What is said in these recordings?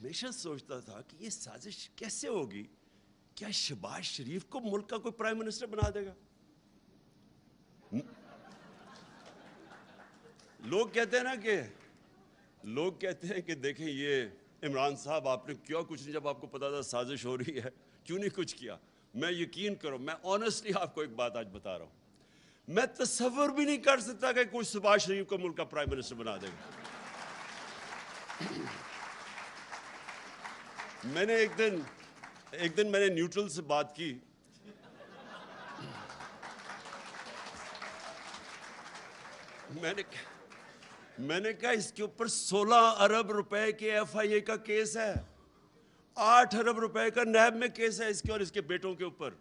ہمیشہ سوچتا تھا کہ یہ سازش کیسے ہوگی؟ کیا شہباز شریف کو ملک کا کوئی پرائم منسٹر بنا دے گا؟ لوگ کہتے ہیں کہ دیکھیں یہ عمران صاحب آپ نے کیا کچھ نہیں، جب آپ کو پتا تھا سازش ہو رہی ہے کیوں نہیں کچھ کیا؟ میں یقین کرو، میں آنیسٹلی آپ کو ایک بات آج بتا رہا ہوں، میں تصور بھی نہیں کر سکتا کہ کوئی شہباز شریف کو ملک کا پرائم منسٹر بنا دے گا۔ میں نے ایک دن میں نے نیوٹرل سے بات کی، میں نے کہا اس کے اوپر 16 ارب روپے کے ایف آئی اے کا کیس ہے، 8 ارب روپے کا نیب میں کیس ہے اس کے اور اس کے بیٹوں کے اوپر،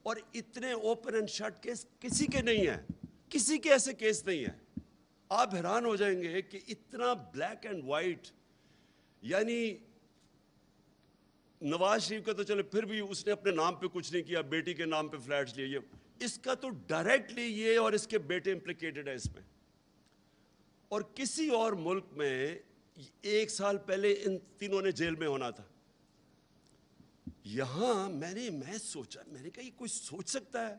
اور اتنے اوپن اینڈ شٹ کیس کسی کے نہیں ہیں، کسی کے ایسے کیس نہیں ہیں۔ آپ حیران ہو جائیں گے کہ اتنا بلیک اینڈ وائٹ، یعنی نواز شریف کا تو چلے پھر بھی اس نے اپنے نام پہ کچھ نہیں کیا، بیٹی کے نام پہ فلیٹس لیے، اس کا تو ڈائریکٹلی یہ اور اس کے بیٹے امپلیکیٹڈ ہے اس میں۔ اور کسی اور ملک میں 1 سال پہلے ان تینوں نے جیل میں ہونا تھا، یہاں میں سوچا، میں نے کہا یہ کوئی سوچ سکتا ہے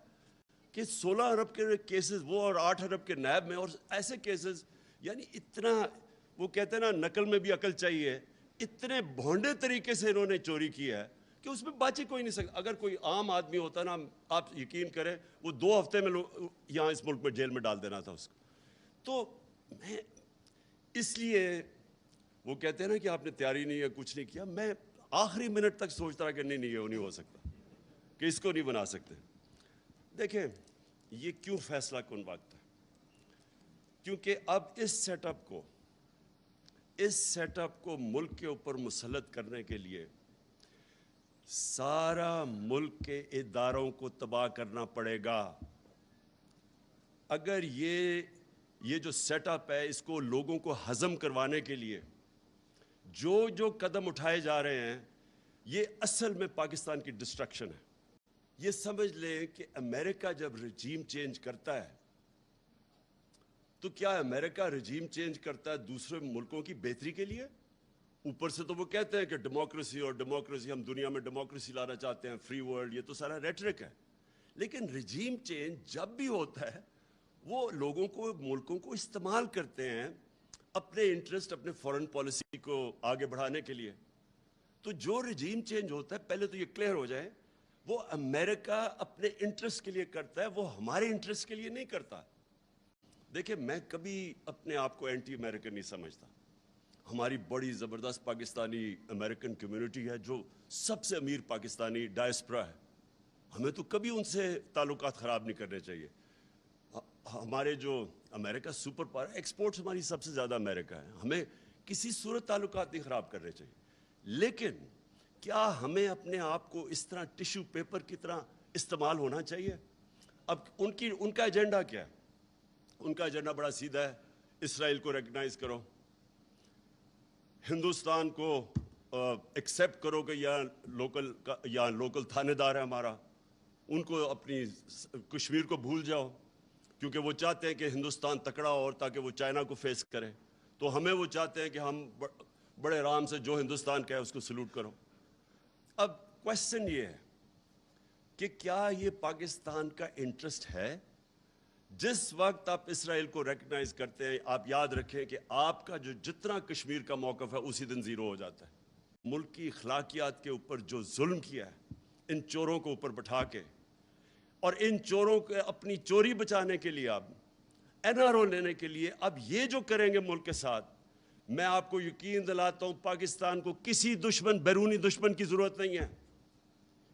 کہ 16 ارب کے کیسز وہ اور 8 ارب کے نیب میں، اور ایسے کیسز، یعنی اتنا، وہ کہتے ہیں نا نقل میں بھی عقل چاہیے، اتنے بھونڈے طریقے سے انہوں نے چوری کیا ہے کہ اس میں بچ ہی کوئی نہیں سکتا۔ اگر کوئی عام آدمی ہوتا نا، آپ یقین کریں وہ 2 ہفتے میں یہاں اس ملک میں جیل میں ڈال دینا تھا اس کو۔ تو میں اس لیے، وہ کہتے ہیں نا کہ آپ نے تیاری نہیں ہے، کچھ نہیں کیا، میں آخری منٹ تک سوچتا رہا کہ نہیں یہ نہیں ہو سکتا، کہ اس کو نہیں بنا سکتے۔ دیکھیں یہ کیوں فیصلہ کن وقت ہے، کیونکہ اب اس سیٹ اپ کو ملک کے اوپر مسلط کرنے کے لیے سارا ملک کے اداروں کو تباہ کرنا پڑے گا۔ اگر یہ جو سیٹ اپ ہے اس کو لوگوں کو ہضم کروانے کے لیے جو قدم اٹھائے جا رہے ہیں، یہ اصل میں پاکستان کی ڈسٹرکشن ہے۔ یہ سمجھ لیں کہ امریکہ جب رجیم چینج کرتا ہے تو کیا امریکہ رجیم چینج کرتا ہے دوسرے ملکوں کی بہتری کے لیے؟ اوپر سے تو وہ کہتے ہیں کہ ڈیموکریسی، ہم دنیا میں ڈیموکریسی لانا چاہتے ہیں، فری ورلڈ، یہ تو سارا ریٹرک ہے۔ لیکن رجیم چینج جب بھی ہوتا ہے وہ لوگوں کو، ملکوں کو استعمال کرتے ہیں اپنے انٹرسٹ، اپنے فورن پالیسی کو آگے بڑھانے کے لیے۔ تو جو رجیم چینج ہوتا ہے، پہلے تو یہ کلیئر ہو جائے، وہ امریکہ اپنے انٹرسٹ کے لیے کرتا ہے، وہ ہمارے انٹرسٹ کے لیے نہیں کرتا۔ دیکھیں میں کبھی اپنے آپ کو اینٹی امریکن نہیں سمجھتا، ہماری بڑی زبردست پاکستانی امریکن کمیونٹی ہے جو سب سے امیر پاکستانی ڈائسپرا ہے، ہمیں تو کبھی ان سے تعلقات خراب نہیں کرنے چاہیے۔ ہمارے جو امریکہ سپر پاور، ایکسپورٹس ہماری سب سے زیادہ امریکہ ہے، ہمیں کسی صورت تعلقات نہیں خراب کرنے چاہیے۔ لیکن کیا ہمیں اپنے آپ کو اس طرح ٹیشو پیپر کی طرح استعمال ہونا چاہیے؟ اب ان کا ایجنڈا کیا ہے؟ ان کا ایجنڈا بڑا سیدھا ہے، اسرائیل کو ریکگنائز کرو، ہندوستان کو ایکسیپٹ کرو کہ یہاں لوکل تھانے دار ہے ہمارا، ان کو اپنی کشمیر کو بھول جاؤ، کیونکہ وہ چاہتے ہیں کہ ہندوستان تکڑا ہو اور تاکہ وہ چائنا کو فیس کرے، تو ہمیں وہ چاہتے ہیں کہ ہم بڑے آرام سے جو ہندوستان کا ہے اس کو سلوٹ کرو۔ اب کویسچن یہ ہے کہ کیا یہ پاکستان کا انٹرسٹ ہے؟ جس وقت آپ اسرائیل کو ریکگنائز کرتے ہیں، آپ یاد رکھیں کہ آپ کا جتنا کشمیر کا موقف ہے اسی دن زیرو ہو جاتا ہے۔ ملک کی اخلاقیات کے اوپر جو ظلم کیا ہے ان چوروں کو اوپر بٹھا کے، اور ان چوروں کو اپنی چوری بچانے کے لیے، اب این آر او لینے کے لیے، اب یہ جو کریں گے ملک کے ساتھ، میں آپ کو یقین دلاتا ہوں پاکستان کو کسی بیرونی دشمن کی ضرورت نہیں ہے۔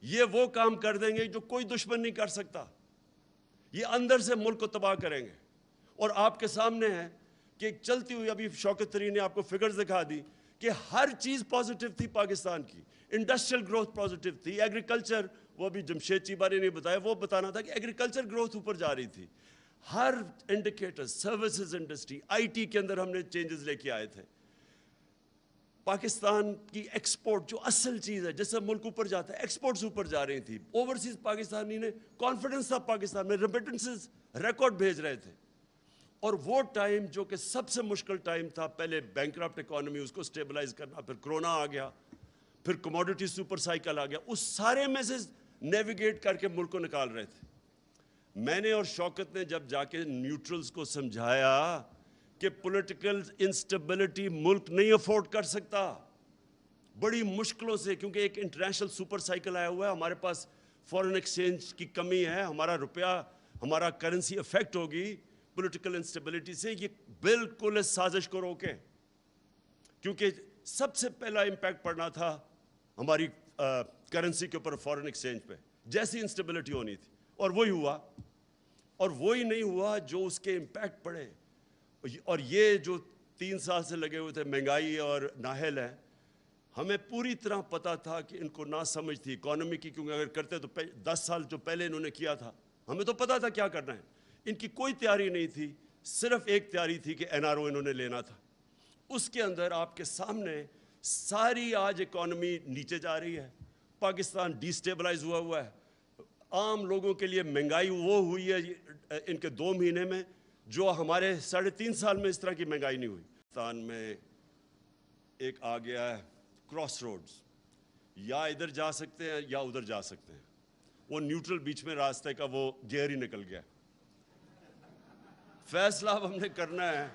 یہ وہ کام کر دیں گے جو کوئی دشمن نہیں کر سکتا، یہ اندر سے ملک کو تباہ کریں گے۔ اور آپ کے سامنے ہے کہ چلتی ہوئی، ابھی شوکت طرین نے آپ کو فگرز دکھا دی کہ ہر چیز پازیٹیو تھی پاکستان کی، انڈسٹریل گروتھ پازیٹیو تھی، ایگریکلچر، وہ بھی جمشید چیبہ نے نہیں بتایا، وہ بتانا تھا کہ ایگریکلچر گروتھ اوپر جا رہی تھی، ہر indicator, services industry, I T کے اندر ہم نے چینجز لے کے آئے تھے۔ پاکستان کی ایکسپورٹ جو اصل چیز ہے جس سے ملک اوپر جاتا ہے، ایکسپورٹس اوپر جا رہی تھی، اوورسیز پاکستانی نے کانفیڈنس تھا پاکستان میں، ریمیٹنسز ریکارڈ بھیج رہے تھے۔ اور وہ ٹائم جو کہ سب سے مشکل ٹائم تھا، پہلے بینکرپٹ اکانومی، اس کو سٹیبلائز کرنا، پھر کرونا آ گیا، پھر کموڈٹی سپر سائیکل آ گیا, اس سارے میں سے نیویگیٹ کر کے ملک کو نکال رہے تھے. میں نے اور شوکت نے جب جا کے نیوٹرلز کو سمجھایا کہ پولیٹیکل انسٹیبلٹی ملک نہیں افورڈ کر سکتا بڑی مشکلوں سے, کیونکہ ایک انٹرنیشنل سپر سائیکل آیا ہوا ہے, ہمارے پاس فورن ایکسچینج کی کمی ہے, ہمارا روپیہ, ہمارا کرنسی افیکٹ ہوگی پولیٹیکل انسٹیبلٹی سے. یہ بالکل اس سازش کو روکے, کیونکہ سب سے پہلا امپیکٹ پڑنا تھا ہماری کرنسی کے اوپر, فورن ایکسچینج پہ, جیسی انسٹیبلٹی ہونی تھی, اور وہی ہوا. اور وہی نہیں ہوا جو اس کے امپیکٹ پڑے. اور یہ جو 3 سال سے لگے ہوئے تھے مہنگائی اور نااہل ہے, ہمیں پوری طرح پتا تھا کہ ان کو نہ سمجھ تھی اکانومی کی, کیونکہ اگر کرتے تو 10 سال جو پہلے انہوں نے کیا تھا, ہمیں تو پتا تھا کیا کرنا ہے. ان کی کوئی تیاری نہیں تھی, صرف ایک تیاری تھی کہ NRO انہوں نے لینا تھا. اس کے اندر آپ کے سامنے ساری آج اکانومی نیچے جا رہی ہے, پاکستان ڈی سٹیبلائز ہوا ہے, عام لوگوں کے لیے مہنگائی وہ ہوئی ہے ان کے 2 مہینے میں جو ہمارے 3.5 سال میں اس طرح کی مہنگائی نہیں ہوئی. پاکستان میں ایک آ گیا ہے کراس روڈز, یا ادھر جا سکتے ہیں یا ادھر جا سکتے ہیں. وہ نیوٹرل بیچ میں راستے کا وہ گیئر ہی نکل گیا. فیصلہ اب ہم نے کرنا ہے,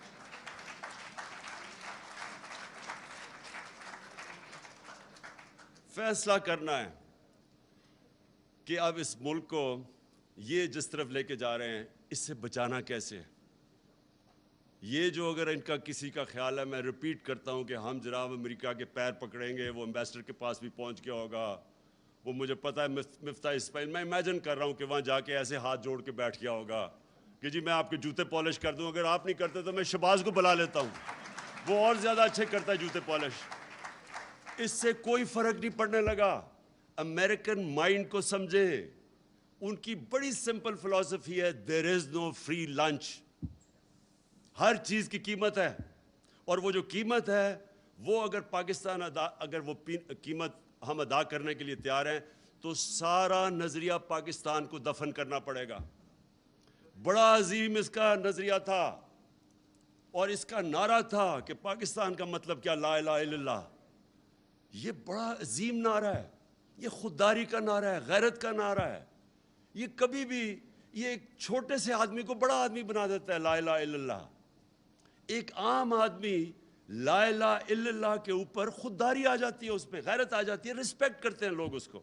فیصلہ کرنا ہے کہ اب اس ملک کو یہ جس طرف لے کے جا رہے ہیں اس سے بچانا کیسے ہے. یہ جو اگر ان کا کسی کا خیال ہے, میں ریپیٹ کرتا ہوں کہ ہم جناب امریکہ کے پیر پکڑیں گے, وہ امبیسڈر کے پاس بھی پہنچ گیا ہوگا, وہ مجھے پتہ ہے مفتاح اسماعیل, میں امیجن کر رہا ہوں کہ وہاں جا کے ایسے ہاتھ جوڑ کے بیٹھ گیا ہوگا کہ جی میں آپ کے جوتے پالش کر دوں, اگر آپ نہیں کرتے تو میں شہباز کو بلا لیتا ہوں, وہ اور زیادہ اچھے کرتا ہے جوتے پالش. اس سے کوئی فرق نہیں پڑنے لگا. امریکن مائنڈ کو سمجھیں, ان کی بڑی سمپل فلسفی ہے, دیر از نو فری لنچ. ہر چیز کی قیمت ہے, اور وہ جو قیمت ہے وہ اگر پاکستان اگر وہ قیمت ہم ادا کرنے کے لیے تیار ہیں تو سارا نظریہ پاکستان کو دفن کرنا پڑے گا. بڑا عظیم اس کا نظریہ تھا, اور اس کا نعرہ تھا کہ پاکستان کا مطلب کیا, لا الہ الا اللہ. یہ بڑا عظیم نعرہ ہے, یہ خودداری کا نعرہ ہے, غیرت کا نعرہ ہے. یہ کبھی بھی, یہ ایک چھوٹے سے آدمی کو بڑا آدمی بنا دیتا ہے, لا الہ الا اللہ. ایک عام آدمی لا الہ الا اللہ کے اوپر خودداری آ جاتی ہے, اس پہ غیرت آ جاتی ہے, رسپیکٹ کرتے ہیں لوگ اس کو.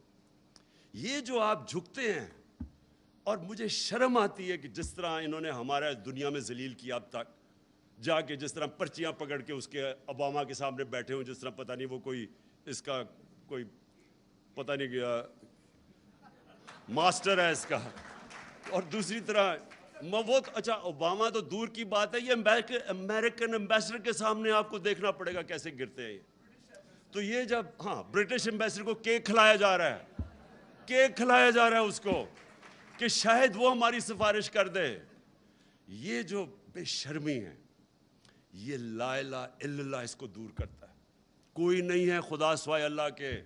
یہ جو آپ جھکتے ہیں, اور مجھے شرم آتی ہے کہ جس طرح انہوں نے ہمارا دنیا میں ذلیل کیا اب تک, جا کے جس طرح پرچیاں پکڑ کے اس کے اوباما کے سامنے بیٹھے ہوں, جس طرح پتہ نہیں وہ کوئی اس کا کوئی پتہ نہیں گیا ماسٹر ہے اس کا. اور دوسری طرح وہ اچھا اوباما تو دور کی بات ہے, یہ امریکن امبیسڈر کے سامنے آپ کو دیکھنا پڑے گا کیسے گرتے ہیں. تو یہ جب برٹش امبیسڈر کو کیک کھلایا جا رہا ہے, کیک کھلایا جا رہا ہے اس کو کہ شاید وہ ہماری سفارش کر دے. یہ جو بے شرمی ہے, یہ لا الہ الا اللہ اس کو دور کرتا ہے. کوئی نہیں ہے خدا سوائے اللہ کے.